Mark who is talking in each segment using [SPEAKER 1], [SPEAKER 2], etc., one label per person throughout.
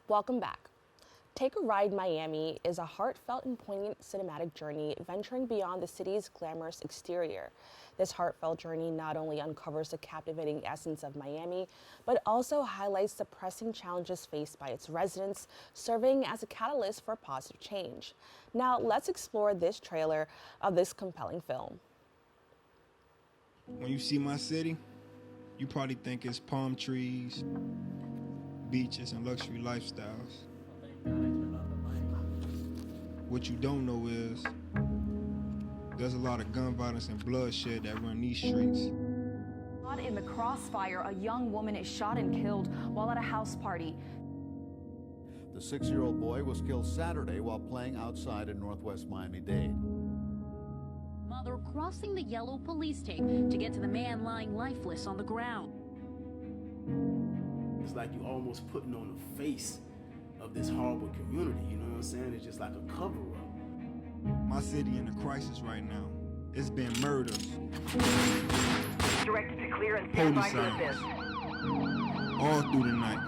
[SPEAKER 1] Welcome back. Take a Ride Miami is a heartfelt and poignant cinematic journey venturing beyond the city's glamorous exterior. This heartfelt journey not only uncovers the captivating essence of Miami, but also highlights the pressing challenges faced by its residents, serving as a catalyst for positive change. Now, let's explore this trailer of this compelling film.
[SPEAKER 2] When you see my city, you probably think it's palm trees, beaches, and luxury lifestyles. What you don't know is there's a lot of gun violence and bloodshed that run these streets.
[SPEAKER 3] Caught in the crossfire, a young woman is shot and killed while at a house party.
[SPEAKER 4] The 6-year-old boy was killed Saturday while playing outside in Northwest Miami-Dade.
[SPEAKER 5] Mother crossing the yellow police tape to get to the man lying lifeless on the ground.
[SPEAKER 6] It's like you almost putting on the face of this horrible community, you know what I'm saying? It's just like a cover-up.
[SPEAKER 2] My city in a crisis right now. It's been murders.
[SPEAKER 7] Directed to clear and stand by for this.
[SPEAKER 2] All through the night.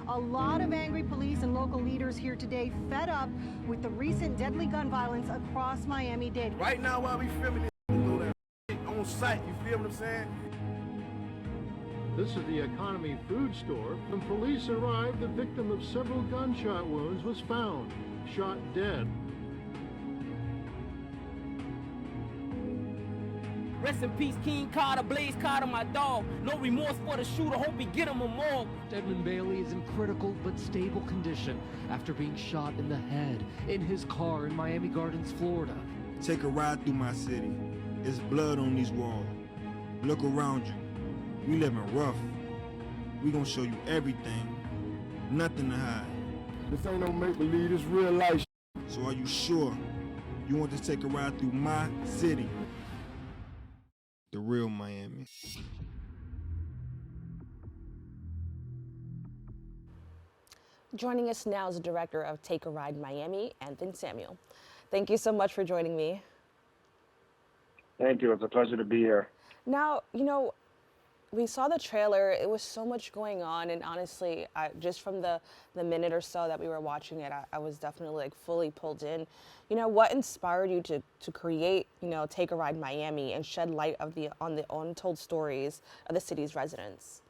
[SPEAKER 8] A lot of angry police and local leaders here today fed up with the recent deadly gun violence across Miami-Dade.
[SPEAKER 6] Right now while we filming this, we know that on site, you feel what I'm saying?
[SPEAKER 9] This is the Economy food store. When police arrived, the victim of several gunshot wounds was found, shot dead.
[SPEAKER 10] Rest in peace, King Carter, Blaze Carter, my dog. No remorse for the shooter, hope we get him a morgue.
[SPEAKER 11] Edmund Bailey is in critical but stable condition after being shot in the head in his car in Miami Gardens, Florida.
[SPEAKER 2] Take a ride through my city. There's blood on these walls. Look around you. We living rough. We gonna show you everything. Nothing to hide.
[SPEAKER 12] This ain't no make-believe, this real life.
[SPEAKER 2] So are you sure you want to take a ride through my city? The real Miami.
[SPEAKER 1] Joining us now is the director of Take a Ride Miami, Anthon Samuel. Thank you so much for joining me.
[SPEAKER 13] Thank you. It's a pleasure to be here.
[SPEAKER 1] Now, we saw the trailer. It was so much going on, and honestly, just from the minute or so that we were watching it, I was definitely like fully pulled in. What inspired you to create, Take a Ride Miami and shed light on the untold stories of the city's residents?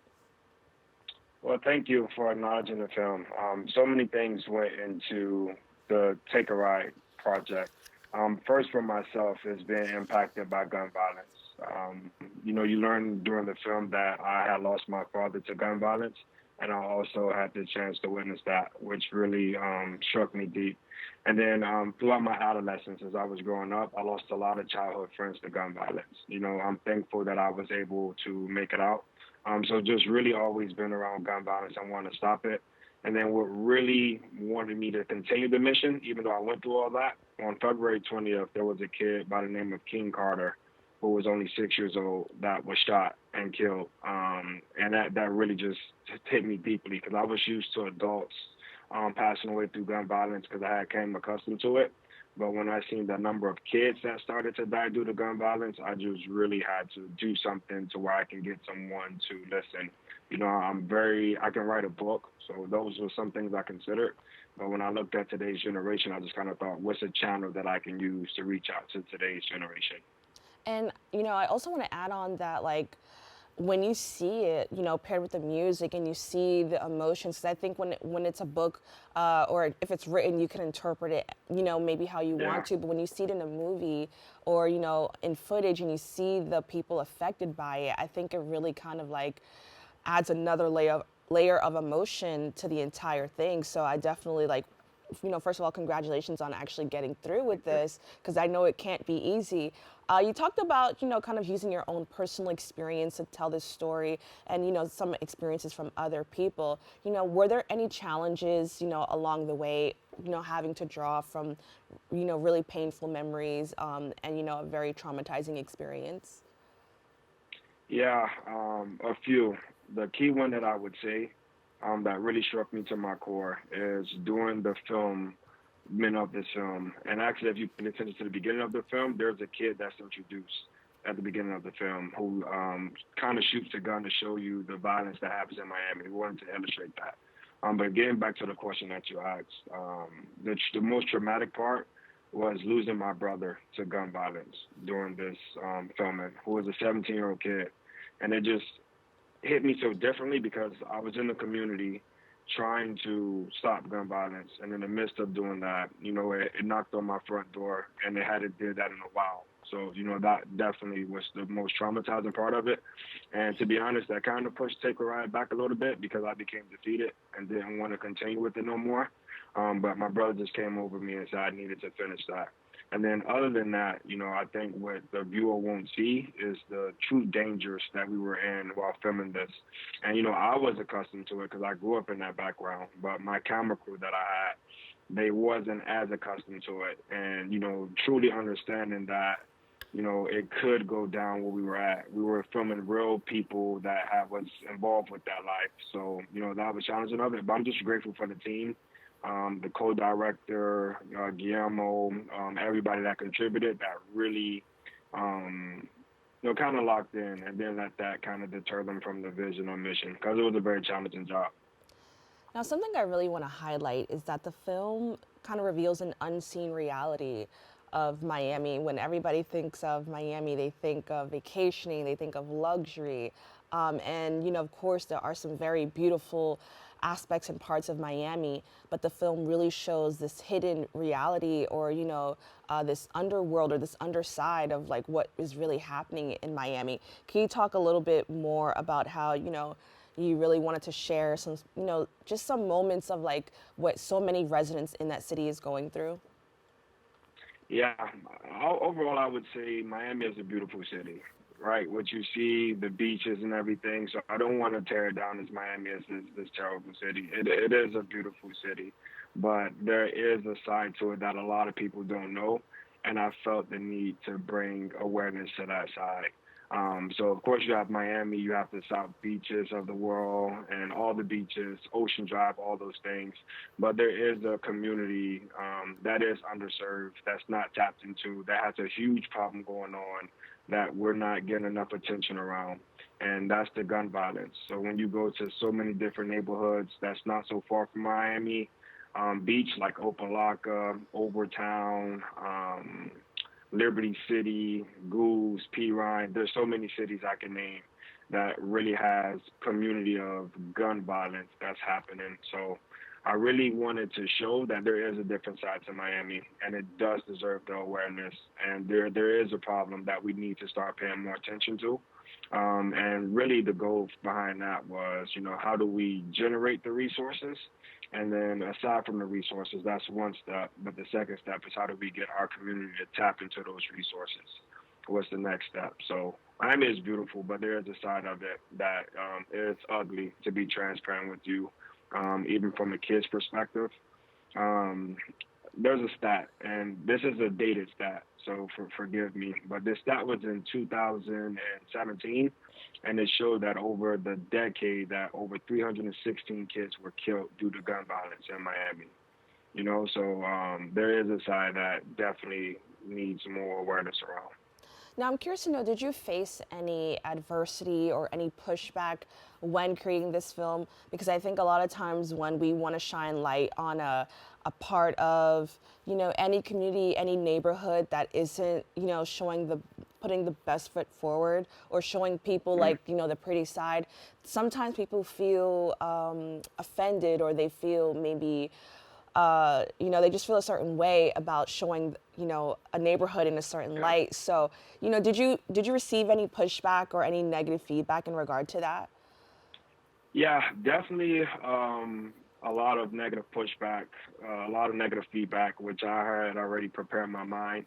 [SPEAKER 13] Well, thank you for acknowledging the film. So many things went into the Take a Ride project. First, for myself, is being impacted by gun violence. You learn during the film that I had lost my father to gun violence, and I also had the chance to witness that, which really struck me deep. And then throughout my adolescence, as I was growing up, I lost a lot of childhood friends to gun violence. I'm thankful that I was able to make it out. So just really always been around gun violence and want to stop it. And then what really wanted me to continue the mission, even though I went through all that, on February 20th, there was a kid by the name of King Carter, who was only 6 years old, that was shot and killed. And that really just hit me deeply, because I was used to adults passing away through gun violence because I had came accustomed to it. But when I seen the number of kids that started to die due to gun violence, I just really had to do something to where I can get someone to listen. I can write a book, so those were some things I considered. But when I looked at today's generation, I just kind of thought, what's a channel that I can use to reach out to today's generation?
[SPEAKER 1] And, I also want to add on that, when you see it, paired with the music and you see the emotions, because I think when it's a book or if it's written, you can interpret it, maybe how you want to. But when you see it in a movie or, in footage and you see the people affected by it, I think it really kind of adds another layer of emotion to the entire thing. So I definitely first of all, congratulations on actually getting through with this, because I know it can't be easy. You talked about, kind of using your own personal experience to tell this story and, some experiences from other people. Were there any challenges, along the way, having to draw from, really painful memories and, a very traumatizing experience?
[SPEAKER 13] Yeah, a few. The key one that I would say that really struck me to my core is during the filming of this film. And actually, if you pay attention to the beginning of the film, there's a kid that's introduced at the beginning of the film who kind of shoots a gun to show you the violence that happens in Miami. We wanted to illustrate that. But getting back to the question that you asked, the most traumatic part was losing my brother to gun violence during this filming, who was a 17-year-old kid. And it just hit me so differently because I was in the community trying to stop gun violence. And in the midst of doing that, it knocked on my front door, and it hadn't did that in a while. So, that definitely was the most traumatizing part of it. And to be honest, that kind of pushed Take a Ride back a little bit because I became defeated and didn't want to continue with it no more. But my brother just came over me and said I needed to finish that. And then other than that, I think what the viewer won't see is the true dangers that we were in while filming this. And, I was accustomed to it because I grew up in that background. But my camera crew that I had, they wasn't as accustomed to it. And, truly understanding that, it could go down where we were at. We were filming real people that was involved with that life. So, that was challenging of it. But I'm just grateful for the team. The co-director, Guillermo, everybody that contributed, that really, kind of locked in and didn't let that kind of deter them from the vision or mission, because it was a very challenging job.
[SPEAKER 1] Now, something I really want to highlight is that the film kind of reveals an unseen reality of Miami. When everybody thinks of Miami, they think of vacationing, they think of luxury. And, of course, there are some very beautiful aspects and parts of Miami, but the film really shows this hidden reality or, this underworld or this underside of like what is really happening in Miami. Can you talk a little bit more about how, you really wanted to share some, just some moments of like what so many residents in that city is going through?
[SPEAKER 13] Yeah, overall, I would say Miami is a beautiful city, right? What you see, the beaches and everything. So I don't want to tear it down as Miami is this terrible city. It is a beautiful city, but there is a side to it that a lot of people don't know, and I felt the need to bring awareness to that side. So of course you have Miami, you have the South beaches of the world and all the beaches, Ocean Drive, all those things. But there is a community that is underserved, that's not tapped into, that has a huge problem going on that we're not getting enough attention around. And that's the gun violence. So when you go to so many different neighborhoods that's not so far from Miami Beach, like Opa-locka, Overtown, Liberty City, Goose, Pirine. There's so many cities I can name that really has community of gun violence that's happening. So I really wanted to show that there is a different side to Miami, and it does deserve the awareness. And there is a problem that we need to start paying more attention to. And really the goal behind that was, how do we generate the resources? And then aside from the resources, that's one step. But the second step is how do we get our community to tap into those resources? What's the next step? So Miami is beautiful, but there is a side of it that is ugly, to be transparent with you, even from a kid's perspective. There's a stat, and this is a dated stat, so forgive me, but this stat was in 2017, and it showed that over the decade that over 316 kids were killed due to gun violence in Miami. So there is a side that definitely needs more awareness around.
[SPEAKER 1] Now, I'm curious to know, did you face any adversity or any pushback when creating this film? Because I think a lot of times when we want to shine light on a part of, any community, any neighborhood that isn't, putting the best foot forward or showing people like, the pretty side, sometimes people feel offended, or they feel maybe they just feel a certain way about showing, a neighborhood in a certain light. So, did you receive any pushback or any negative feedback in regard to that?
[SPEAKER 13] Yeah, definitely a lot of negative pushback, a lot of negative feedback, which I had already prepared my mind.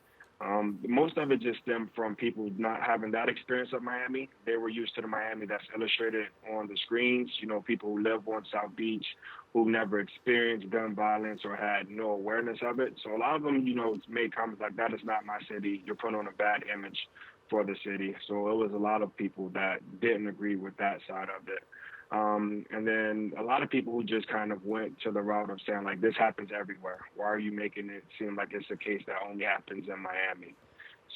[SPEAKER 13] Most of it just stemmed from people not having that experience of Miami. They were used to the Miami that's illustrated on the screens, people who live on South Beach, who never experienced gun violence or had no awareness of it. So a lot of them, made comments like, that is not my city. You're putting on a bad image for the city. So it was a lot of people that didn't agree with that side of it. And then a lot of people who just kind of went to the route of saying, like, this happens everywhere. Why are you making it seem like it's a case that only happens in Miami?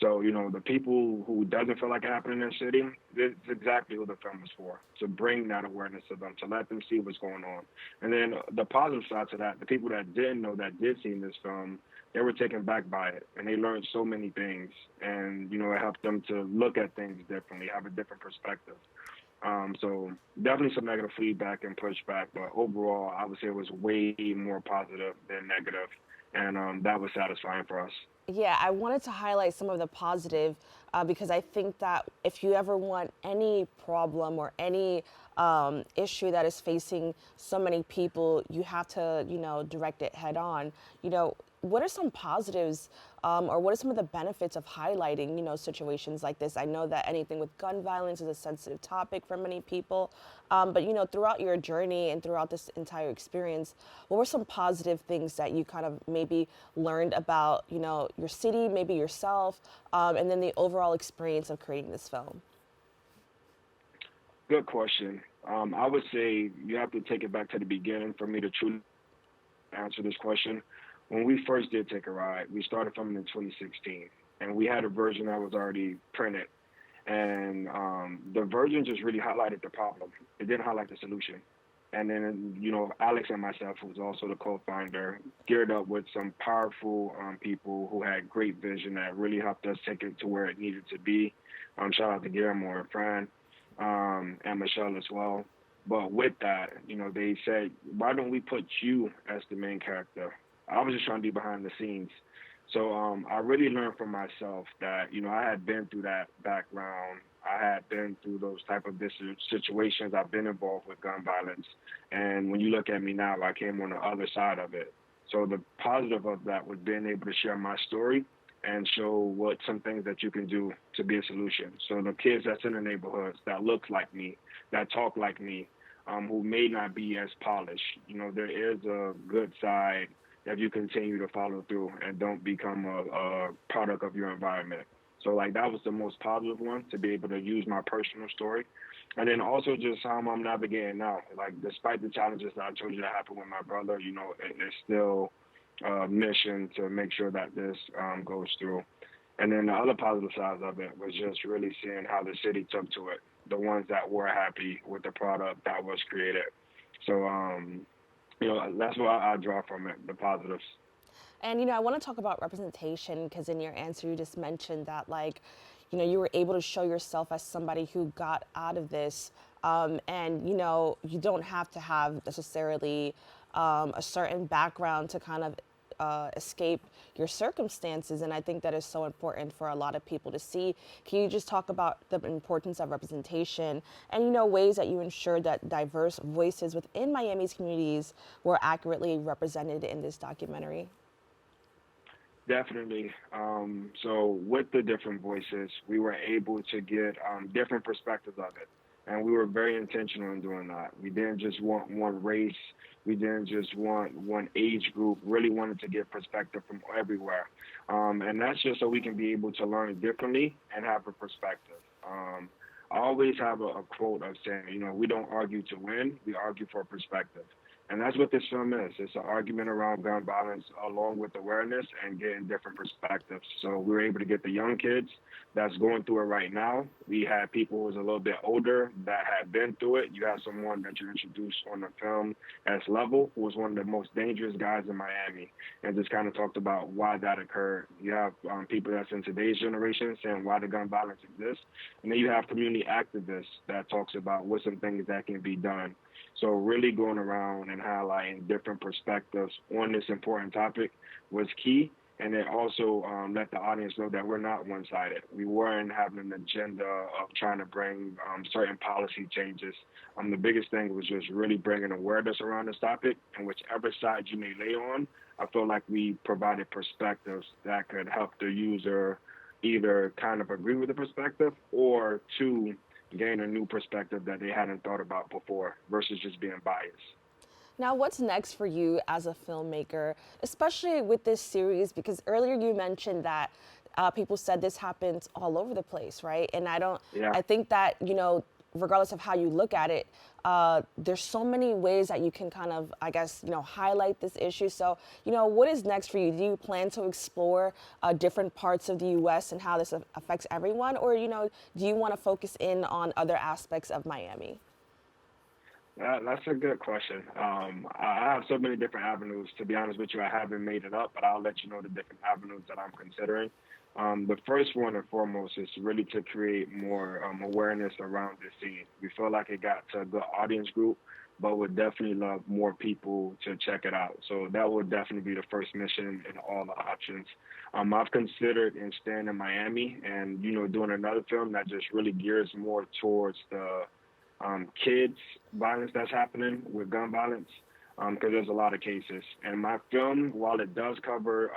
[SPEAKER 13] So, the people who doesn't feel like it happened in their city, this is exactly who the film is for, to bring that awareness to them, to let them see what's going on. And then the positive side to that, the people that didn't know, that did see this film, they were taken back by it, and they learned so many things. And, it helped them to look at things differently, have a different perspective. So definitely some negative feedback and pushback, but overall, I would say it was way more positive than negative, and that was satisfying for us.
[SPEAKER 1] Yeah, I wanted to highlight some of the positive because I think that if you ever want any problem or any issue that is facing so many people, you have to, direct it head on. What are some positives or what are some of the benefits of highlighting, situations like this? I know that anything with gun violence is a sensitive topic for many people, but, throughout your journey and throughout this entire experience, what were some positive things that you kind of maybe learned about, your city, maybe yourself, and then the overall experience of creating this film?
[SPEAKER 13] Good question. I would say you have to take it back to the beginning for me to truly answer this question. When we first did Take a Ride, we started filming in 2016, and we had a version that was already printed. And the version just really highlighted the problem. It didn't highlight the solution. And then, Alex and myself, who was also the co-founder, geared up with some powerful people who had great vision that really helped us take it to where it needed to be. Shout out to Guillermo and Fran and Michelle as well. But with that, they said, why don't we put you as the main character? I was just trying to be behind the scenes. So I really learned from myself that, I had been through that background. I had been through those type of situations. I've been involved with gun violence. And when you look at me now, I came on the other side of it. So the positive of that was being able to share my story and show what some things that you can do to be a solution. So the kids that's in the neighborhoods that look like me, that talk like me, who may not be as polished, there is a good side if you continue to follow through and don't become a product of your environment. So that was the most positive one, to be able to use my personal story. And then also just how I'm navigating now. Despite the challenges that I told you that happened with my brother, it's still a mission to make sure that this goes through. And then the other positive sides of it was just really seeing how the city took to it, the ones that were happy with the product that was created. So, that's what I draw from it, the positives.
[SPEAKER 1] And, I want to talk about representation because in your answer, you just mentioned that, you were able to show yourself as somebody who got out of this. And, you don't have to have necessarily a certain background to kind of escape your circumstances. And I think that is so important for a lot of people to see. Can you just talk about the importance of representation and, ways that you ensured that diverse voices within Miami's communities were accurately represented in this documentary?
[SPEAKER 13] Definitely. So with the different voices, we were able to get different perspectives of it. And we were very intentional in doing that. We didn't just want one race. We didn't just want one age group. Really wanted to get perspective from everywhere. And that's just so we can be able to learn differently and have a perspective. I always have a quote of saying, we don't argue to win. We argue for perspective. And that's what this film is. It's an argument around gun violence along with awareness and getting different perspectives. So we were able to get the young kids that's going through it right now. We had people who was a little bit older that had been through it. You have someone that you introduced on the film as Level, who was one of the most dangerous guys in Miami, and just kind of talked about why that occurred. You have people that's in today's generation saying why the gun violence exists. And then you have community activists that talks about what some things that can be done. So really going around and highlighting different perspectives on this important topic was key. And it also let the audience know that we're not one-sided. We weren't having an agenda of trying to bring certain policy changes. The biggest thing was just really bringing awareness around this topic. And whichever side you may lay on, I feel like we provided perspectives that could help the user either kind of agree with the perspective or to gain a new perspective that they hadn't thought about before versus just being biased.
[SPEAKER 1] Now, what's next for you as a filmmaker, especially with this series? Because earlier you mentioned that people said this happens all over the place, right? And I think that, regardless of how you look at it, there's so many ways that you can kind of, I guess, highlight this issue. So, what is next for you? Do you plan to explore different parts of the U.S. and how this affects everyone? Or, do you want to focus in on other aspects of Miami?
[SPEAKER 13] That's a good question. I have so many different avenues. To be honest with you, I haven't made it up, but I'll let you know the different avenues that I'm considering. The first one and foremost is really to create more awareness around this scene. We feel like it got to a good audience group, but would definitely love more people to check it out. So that would definitely be the first mission in all the options. I've considered in staying in Miami and, doing another film that just really gears more towards the kids violence that's happening with gun violence, because there's a lot of cases. And my film, while it does cover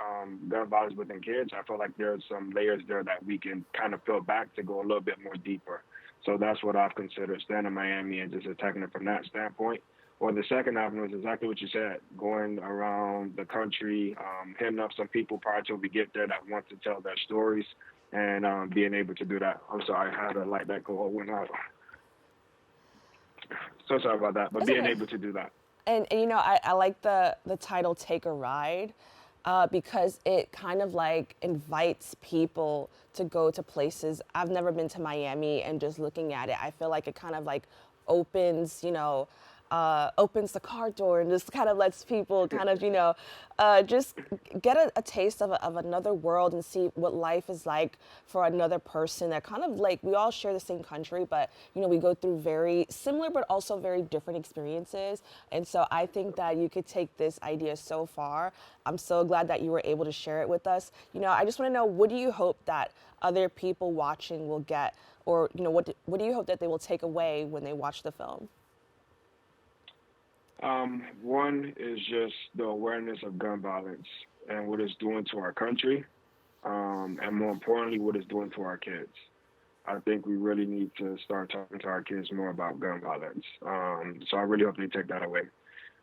[SPEAKER 13] gun violence within kids, I feel like there's some layers there that we can kind of peel back to go a little bit more deeper. So that's what I've considered, staying in Miami and just attacking it from that standpoint. Or the second avenue is exactly what you said, going around the country, hitting up some people prior to we get there that want to tell their stories, and being able to do that. I'm sorry, I had a light that go went out. So sorry about that, but
[SPEAKER 1] That's
[SPEAKER 13] being
[SPEAKER 1] okay.
[SPEAKER 13] able to do that.
[SPEAKER 1] And I like the title "Take a Ride" because it kind of like invites people to go to places. I've never been to Miami, and just looking at it, I feel like it kind of like opens, opens the car door and just kind of lets people kind of, just get a taste of another world and see what life is like for another person that kind of like, we all share the same country, but, we go through very similar but also very different experiences. And so I think that you could take this idea so far. I'm so glad that you were able to share it with us. I just want to know, what do you hope that other people watching will get, or, what do you hope that they will take away when they watch the film?
[SPEAKER 13] One is just the awareness of gun violence and what it's doing to our country, and more importantly, what it's doing to our kids. I think we really need to start talking to our kids more about gun violence. So I really hope they take that away.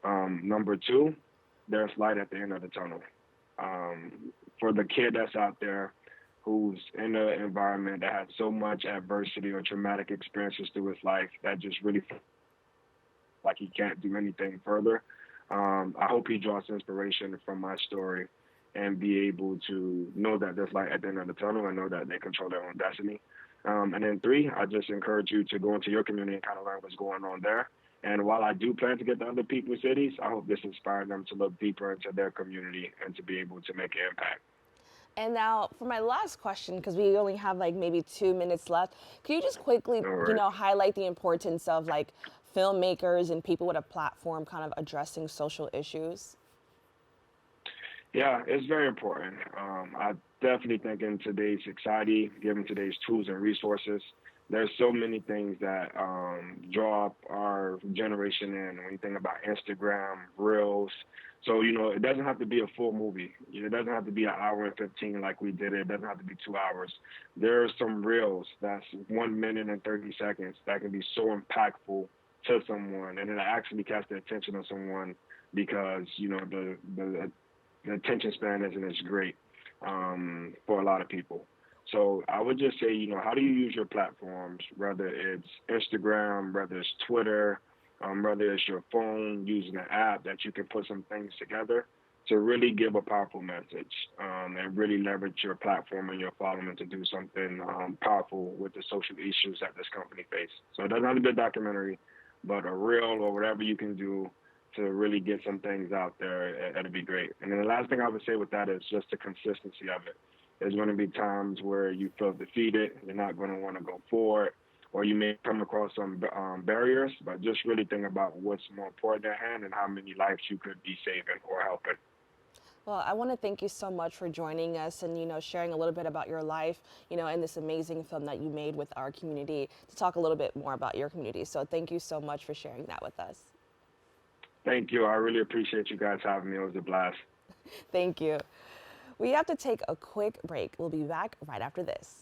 [SPEAKER 13] Number two, there's light at the end of the tunnel. For the kid that's out there who's in an environment that had so much adversity or traumatic experiences through his life that just really like he can't do anything further. I hope he draws inspiration from my story and be able to know that there's light at the end of the tunnel and know that they control their own destiny. And then three, I just encourage you to go into your community and kind of learn what's going on there. And while I do plan to get to other people's cities, I hope this inspires them to look deeper into their community and to be able to make an impact.
[SPEAKER 1] And now for my last question, because we only have like maybe 2 minutes left, can you just quickly, highlight the importance of like filmmakers and people with a platform kind of addressing social issues?
[SPEAKER 13] Yeah, it's very important. I definitely think in today's society, given today's tools and resources, there's so many things that draw up our generation in. When you think about Instagram, Reels, so, it doesn't have to be a full movie. It doesn't have to be an hour and 15 like we did it. It doesn't have to be 2 hours. There are some Reels that's 1 minute and 30 seconds that can be so impactful to someone, and it actually catch the attention of someone because, the attention span isn't as great for a lot of people. So I would just say, how do you use your platforms, whether it's Instagram, whether it's Twitter, whether it's your phone, using an app that you can put some things together to really give a powerful message and really leverage your platform and your following to do something powerful with the social issues that this company faces. So it doesn't have to be a documentary, but a reel or whatever you can do to really get some things out there, it'll be great. And then the last thing I would say with that is just the consistency of it. There's going to be times where you feel defeated, you're not going to want to go forward, or you may come across some barriers, but just really think about what's more important at hand and how many lives you could be saving or helping.
[SPEAKER 1] Well, I want to thank you so much for joining us and, sharing a little bit about your life, and this amazing film that you made with our community, to talk a little bit more about your community. So thank you so much for sharing that with us.
[SPEAKER 13] Thank you. I really appreciate you guys having me. It was a blast.
[SPEAKER 1] Thank you. We have to take a quick break. We'll be back right after this.